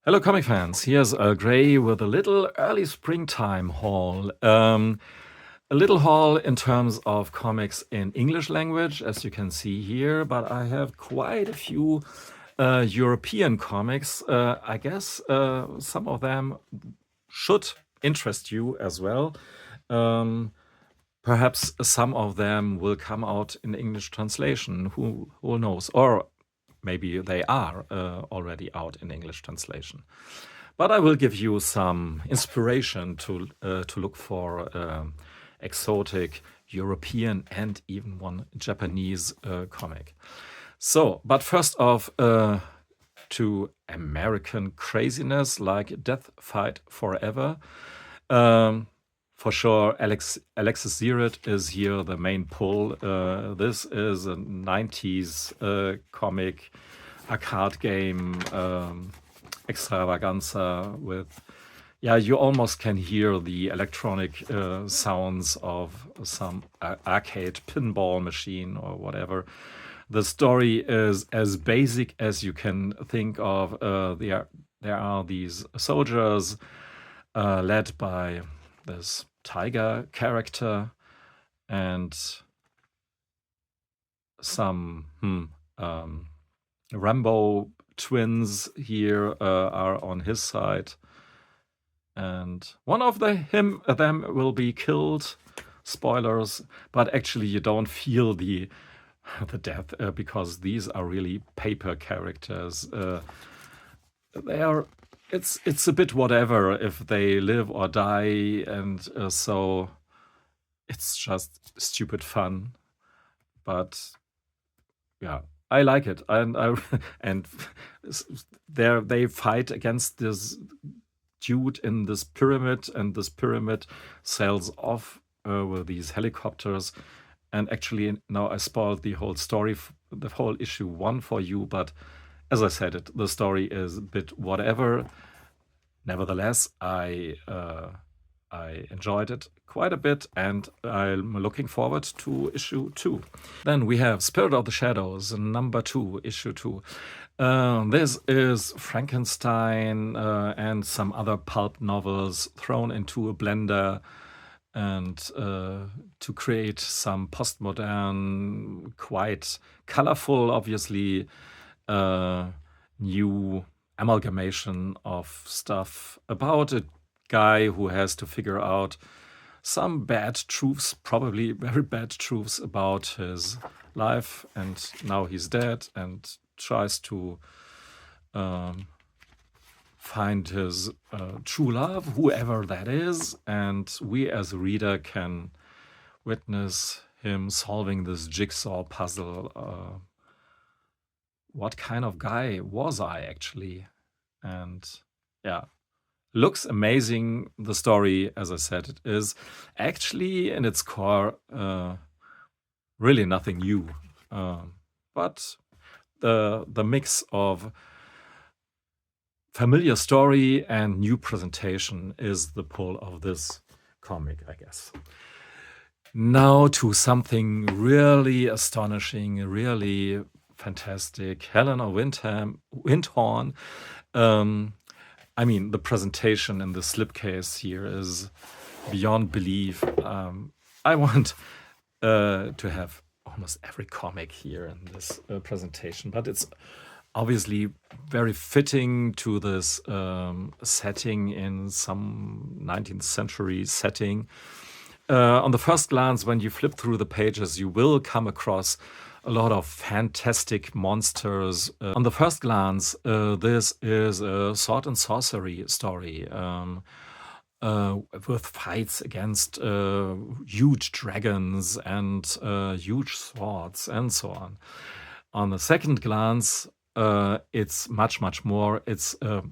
Hello, comic fans. Here's Earl Grey with a little early springtime haul. A little haul in terms of comics in English language, as you can see here, but I have quite a few European comics. I guess some of them should interest you as well. Perhaps some of them will come out in English translation. Who knows? Or maybe they are already out in English translation. But I will give you some inspiration to look for exotic European and even one Japanese comic. So, but first off, to American craziness like Death Fight Forever. For sure, Alexis Ziritt is here the main pull. This is a 90s comic, a card game extravaganza with, yeah, you almost can hear the electronic sounds of some arcade pinball machine or whatever. The story is as basic as you can think of. There are these soldiers led by this tiger character, and some Rambo twins here are on his side, and one of them will be killed. Spoilers, but actually you don't feel the death because these are really paper characters. They are. It's a bit whatever if they live or die, and so it's just stupid fun. But yeah, I like it, and and there they fight against this dude in this pyramid, and this pyramid sails off with these helicopters. And actually, now I spoiled the whole story, the whole issue 1 for you, but as I said, the story is a bit whatever. Nevertheless, I enjoyed it quite a bit, and I'm looking forward to issue 2. Then we have Spirit of the Shadows, number 2, issue 2. This is Frankenstein and some other pulp novels thrown into a blender, and to create some postmodern, quite colorful, obviously, new amalgamation of stuff about a guy who has to figure out some bad truths, probably very bad truths about his life, and now he's dead, and tries to find his true love, whoever that is, and we as a reader can witness him solving this jigsaw puzzle. What kind of guy was I actually? And yeah, looks amazing. The story, as I said, it is actually in its core really nothing new, but the mix of familiar story and new presentation is the pull of this comic, I guess. Now to something really astonishing, really fantastic. Helen of Wyndhorn. I mean, the presentation in the slipcase here is beyond belief. I want to have almost every comic here in this presentation, but it's obviously very fitting to this setting in some 19th century setting. On the first glance, when you flip through the pages, you will come across a lot of fantastic monsters. On the first glance, this is a sword and sorcery story with fights against huge dragons and huge swords and so on. On the second glance, it's much more. It's a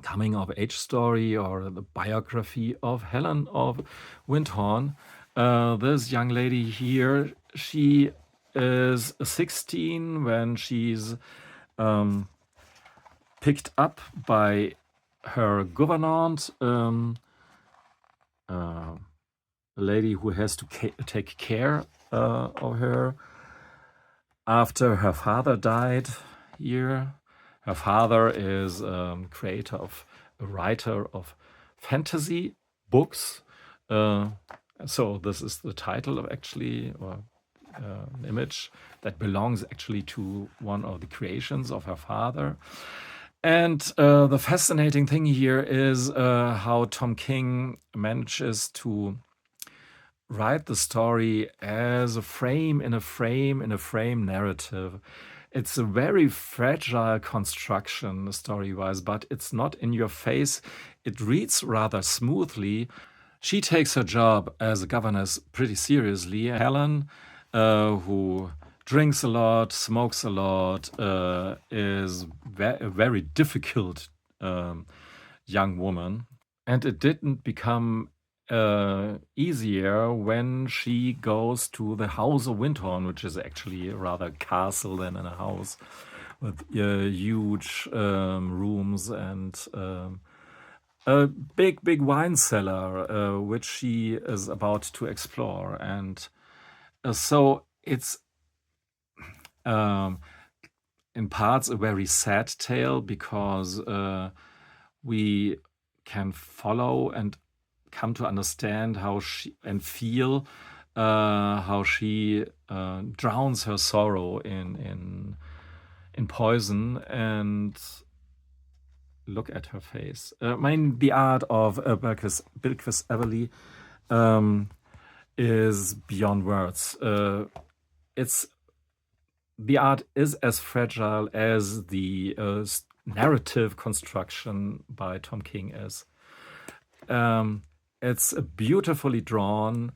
coming of age story or the biography of Helen of Wyndhorn. This young lady here, she is 16 when she's picked up by her gouvernante, a lady who has to take care of her after her father died here. Her father is a writer of fantasy books. So this is the title of actually, or an image that belongs actually to one of the creations of her father. And the fascinating thing here is how Tom King manages to write the story as a frame in a frame in a frame narrative. It's a very fragile construction story-wise, but it's not in your face. It reads rather smoothly. She takes her job as a governess pretty seriously. Helen, who drinks a lot, smokes a lot, is a very difficult young woman. And it didn't become easier when she goes to the House of Wyndhorn, which is actually rather a castle than a house, with huge rooms and a big wine cellar, which she is about to explore. And so it's in parts a very sad tale, because we can follow and come to understand how she and feel how she drowns her sorrow in poison. And look at her face. I mean, the art of Bilquis Everly is beyond words. The art is as fragile as the narrative construction by Tom King is. It's a beautifully drawn,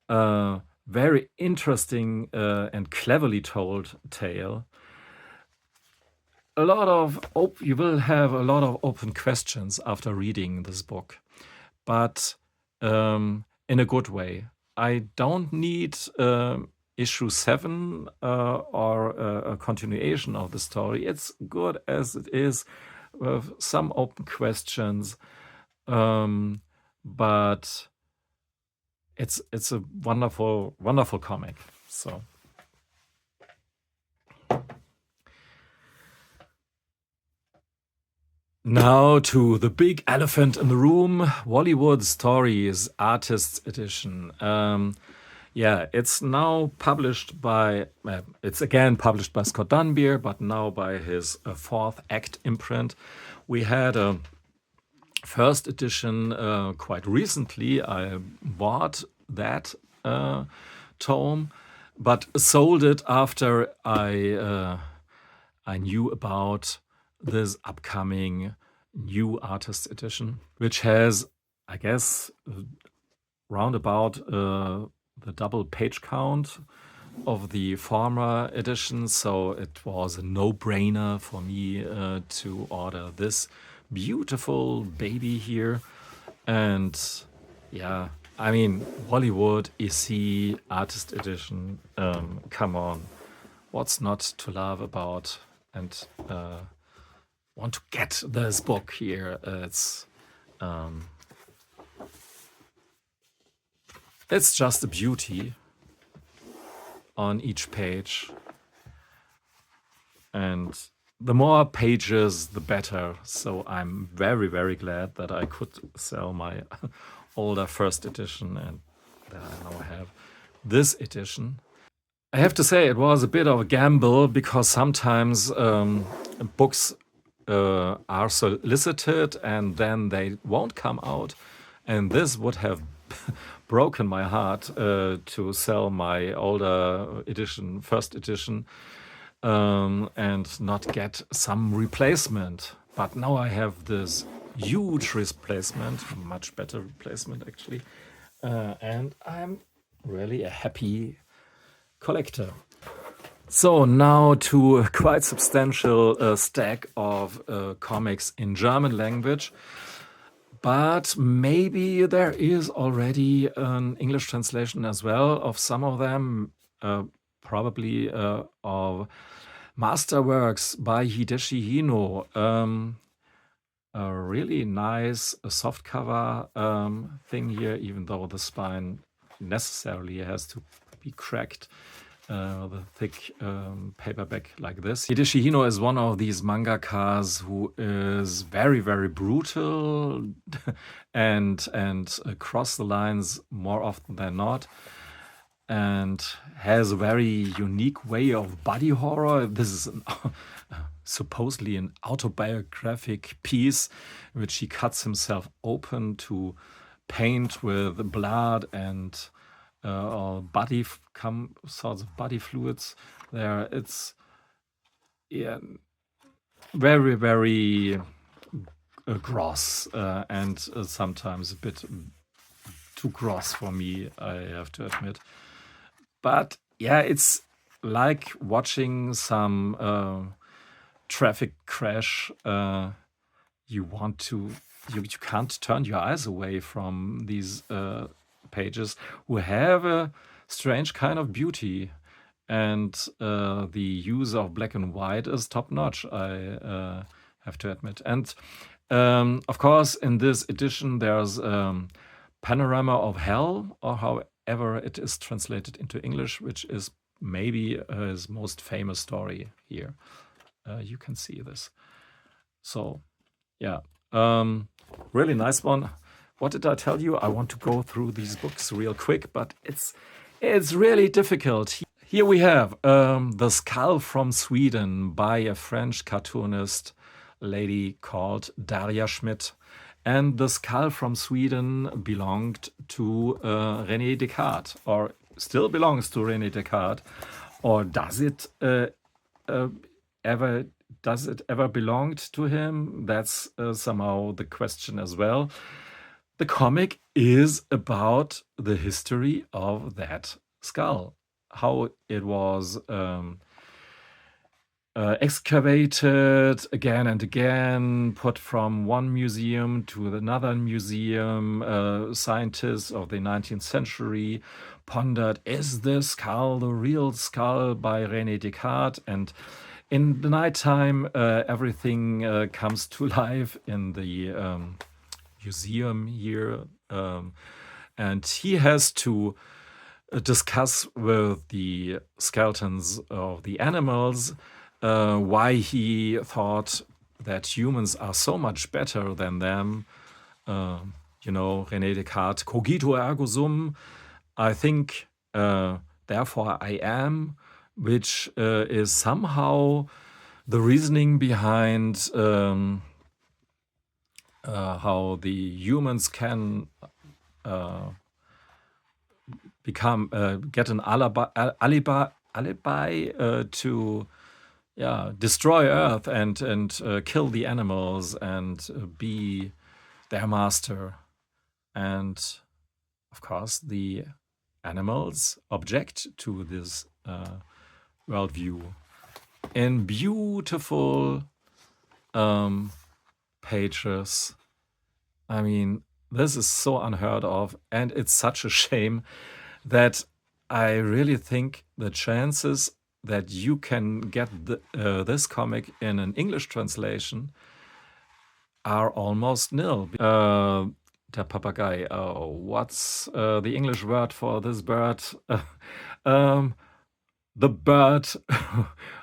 very interesting and cleverly told tale. You will have a lot of open questions after reading this book, but in a good way. I don't need issue 7 or a continuation of the story. It's good as it is, with some open questions, but it's a wonderful comic. So now to the big elephant in the room, Wally Wood Stories Artist's Edition. Yeah, it's now published by, it's again published by Scott Dunbier, but now by his fourth act imprint. We had a first edition quite recently. I bought that tome, but sold it after I knew about this upcoming new artist edition, which has, I guess, roundabout the double page count of the former edition. So it was a no-brainer for me to order this beautiful baby here. And yeah, I mean, Wally Wood EC Artist Edition, come on, what's not to love about? And want to get this book here. It's just a beauty on each page, and the more pages the better. So I'm very glad that I could sell my older first edition and that I now have this edition. I have to say it was a bit of a gamble, because sometimes books are solicited and then they won't come out, and this would have broken my heart to sell my older edition, first edition, and not get some replacement. But now I have this huge replacement, much better replacement actually, and I'm really a happy collector. So now to a quite substantial stack of comics in German language. But maybe there is already an English translation as well of some of them, probably of masterworks by Hideshi Hino. A really nice softcover thing here, even though the spine necessarily has to be cracked. the thick paperback like this. Hideshi Hino is one of these mangakas who is very, very brutal and across the lines more often than not, and has a very unique way of body horror. This is supposedly an autobiographic piece in which he cuts himself open to paint with blood and or sorts of body fluids there. It's very, very gross and sometimes a bit too gross for me, I have to admit. But yeah, it's like watching some traffic crash. You can't turn your eyes away from these pages who have a strange kind of beauty, and the use of black and white is top notch, I have to admit. And of course, in this edition, there's Panorama of Hell, or however it is translated into English, which is maybe his most famous story here. You can see this. So, yeah, really nice one. What did I tell you? I want to go through these books real quick, but it's really difficult. Here we have The Skull from Sweden by a French cartoonist lady called Daria Schmidt. And The Skull from Sweden belonged to René Descartes, or still belongs to René Descartes. Or does it ever belonged to him? That's somehow the question as well. The comic is about the history of that skull, how it was excavated again and again, put from one museum to another museum. Scientists of the 19th century pondered, is this skull the real skull by René Descartes? And in the nighttime, everything comes to life in the museum here, and he has to discuss with the skeletons of the animals why he thought that humans are so much better than them. René Descartes, cogito ergo sum, I think, therefore I am, which is somehow the reasoning behind how the humans can get an alibi to destroy Earth and kill the animals and be their master. And of course, the animals object to this worldview in beautiful pages. I mean, this is so unheard of, and it's such a shame that I really think the chances that you can get this comic in an English translation are almost nil. Der Papagei. What's the English word for this bird? The bird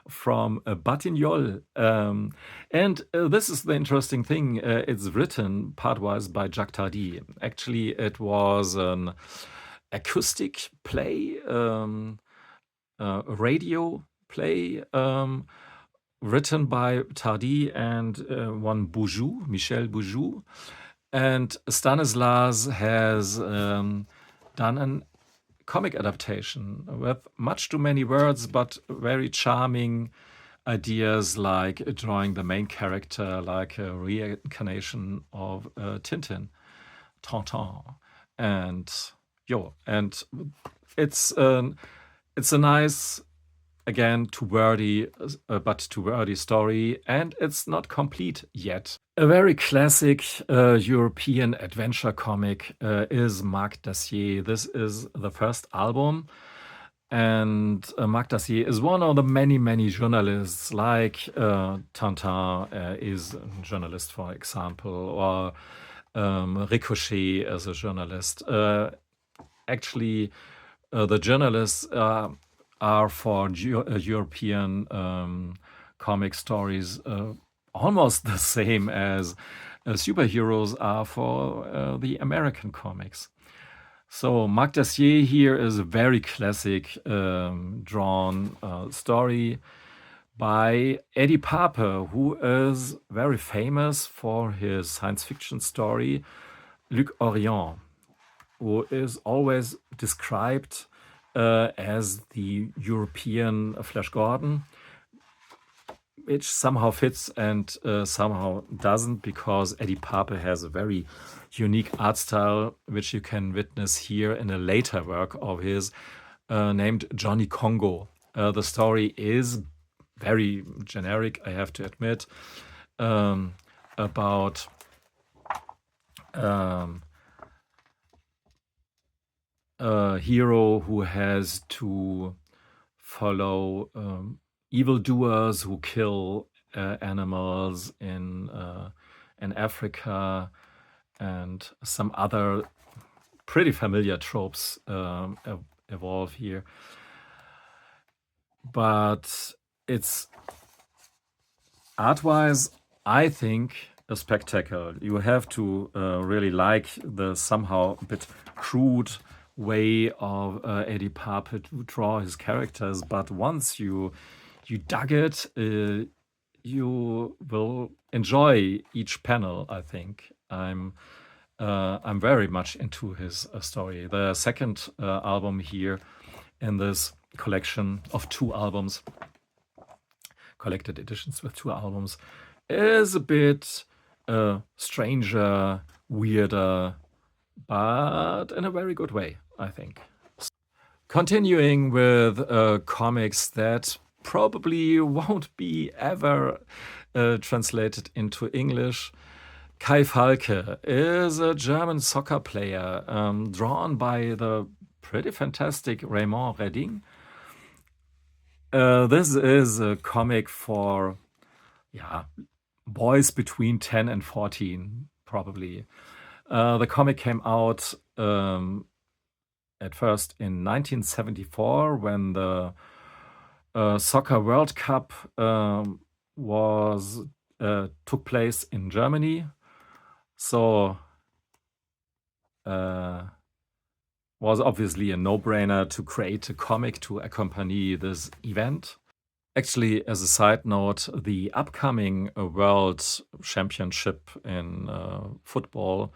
from Batignolles. And this is the interesting thing. It's written partwise by Jacques Tardy. Actually, it was an acoustic play, a radio play, written by Tardy and one Boujou, Michel Boujou. And Stanislas has done an comic adaptation with much too many words, but very charming ideas, like drawing the main character like a reincarnation of Tintin, and it's a nice, again, too wordy story, and it's not complete yet. A very classic European adventure comic is Marc Dacier. This is the first album, and Marc Dacier is one of the many, many journalists, like Tintin is a journalist, for example, or Ricochet as a journalist. Actually, the journalists are are for European comic stories almost the same as superheroes are for the American comics. So Marc Dacier here is a very classic drawn story by Eddie Pape, who is very famous for his science fiction story, Luc Orient, who is always described as the European Flash Gordon, which somehow fits and somehow doesn't, because Eddie Pape has a very unique art style, which you can witness here in a later work of his named Johnny Congo. The story is very generic, I have to admit, about a hero who has to follow evildoers who kill animals in Africa, and some other pretty familiar tropes evolve here. But it's art-wise, I think, a spectacle. You have to really like the somehow a bit crude way of Eddie Pape to draw his characters, but once you dug it, you will enjoy each panel. I think I'm very much into his story. The second album here in this collection of 2 albums, collected editions with 2 albums, is a bit stranger, weirder, but in a very good way, I think. Continuing with comics that probably won't be ever translated into English, Kai Falke is a German soccer player drawn by the pretty fantastic Raymond Redding. This is a comic for boys between 10 and 14, probably. The comic came out at first in 1974 when the Soccer World Cup took place in Germany. So was obviously a no-brainer to create a comic to accompany this event. Actually, as a side note, the upcoming World Championship in football,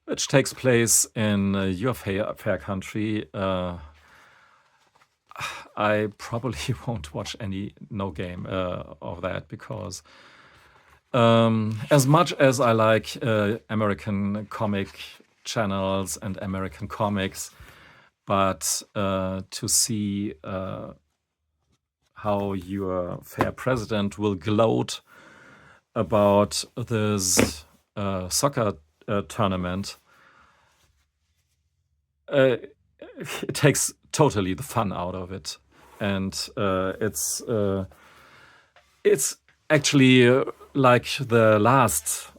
which takes place in your fair country, I probably won't watch no game of that, because as much as I like American comic channels and American comics, but to see how your fair president will gloat about this soccer tournament, it takes totally the fun out of it. And it's actually like the last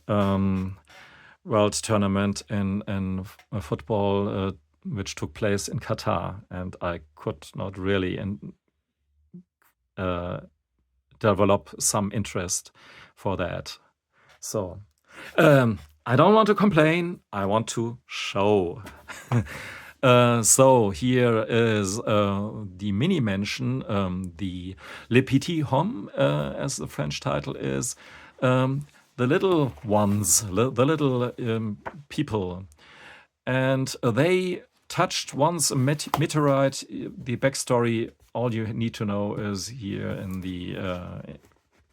world tournament in football, which took place in Qatar, and I could not really develop some interest for that. So I don't want to complain, I want to show. So here is the mini mention, the Le Petit Homme, as the French title is, the little ones, the little people. And they touched once a meteorite. The backstory, all you need to know is here in the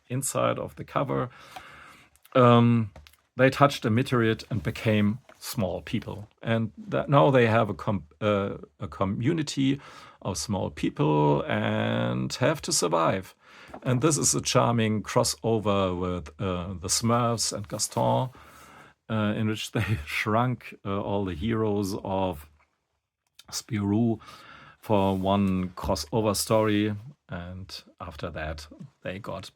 inside of the cover. They touched a meteorite and became small people, and now they have a community of small people and have to survive. And this is a charming crossover with the Smurfs and Gaston, in which they shrunk all the heroes of Spirou for one crossover story, and after that they got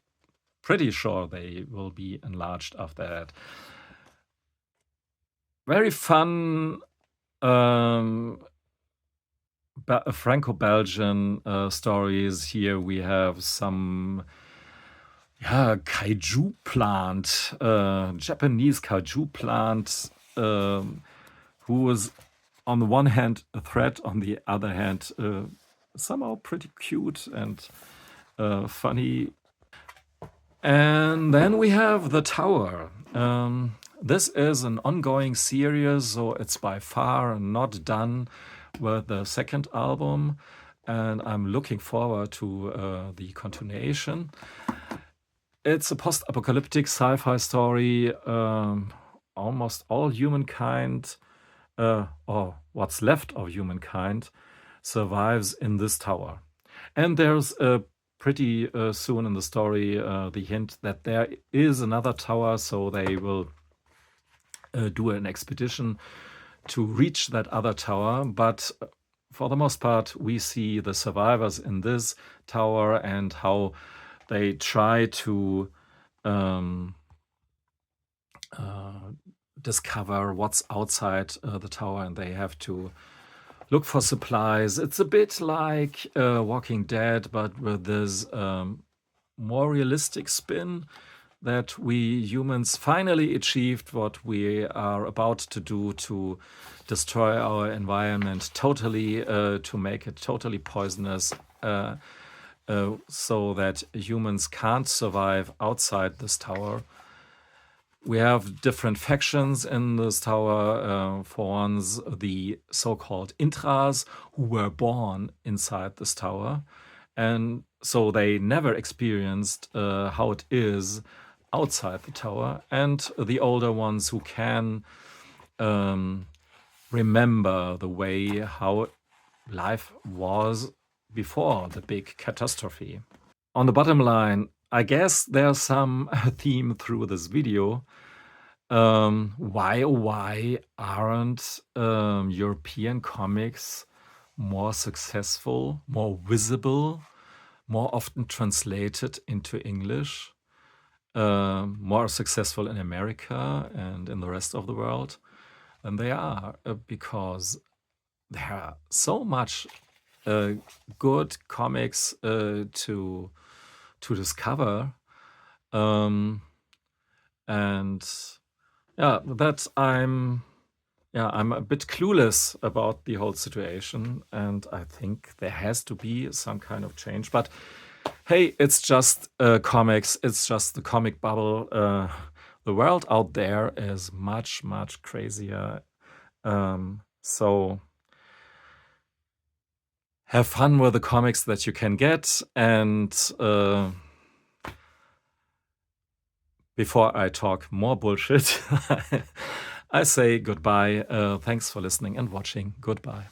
pretty sure they will be enlarged after that. Very fun Franco-Belgian stories. Here we have some kaiju plant, Japanese kaiju plant, who is on the one hand a threat, on the other hand somehow pretty cute and funny. And then we have The Tower. This is an ongoing series, so it's by far not done with the second album, and I'm looking forward to the continuation. It's a post-apocalyptic sci-fi story. Almost all humankind, or what's left of humankind, survives in this tower. And there's pretty soon in the story the hint that there is another tower, so they will do an expedition to reach that other tower. But for the most part, we see the survivors in this tower and how they try to discover what's outside the tower, and they have to look for supplies. It's a bit like Walking Dead, but with this more realistic spin, that we humans finally achieved what we are about to do to destroy our environment totally, to make it totally poisonous, so that humans can't survive outside this tower. We have different factions in this tower. For ones, the so-called Intras, who were born inside this tower, and so they never experienced how it is outside the tower, and the older ones who can remember the way how life was before the big catastrophe. On the bottom line, I guess there's some theme through this video. Why aren't European comics more successful, more visible, more often translated into English, more successful in America and in the rest of the world? And they are, because there are so much good comics to discover, and that I'm a bit clueless about the whole situation, and I think there has to be some kind of change. But hey, it's just comics. It's just the comic bubble. The world out there is much, much crazier. So have fun with the comics that you can get. And before I talk more bullshit, I say goodbye. Thanks for listening and watching. Goodbye.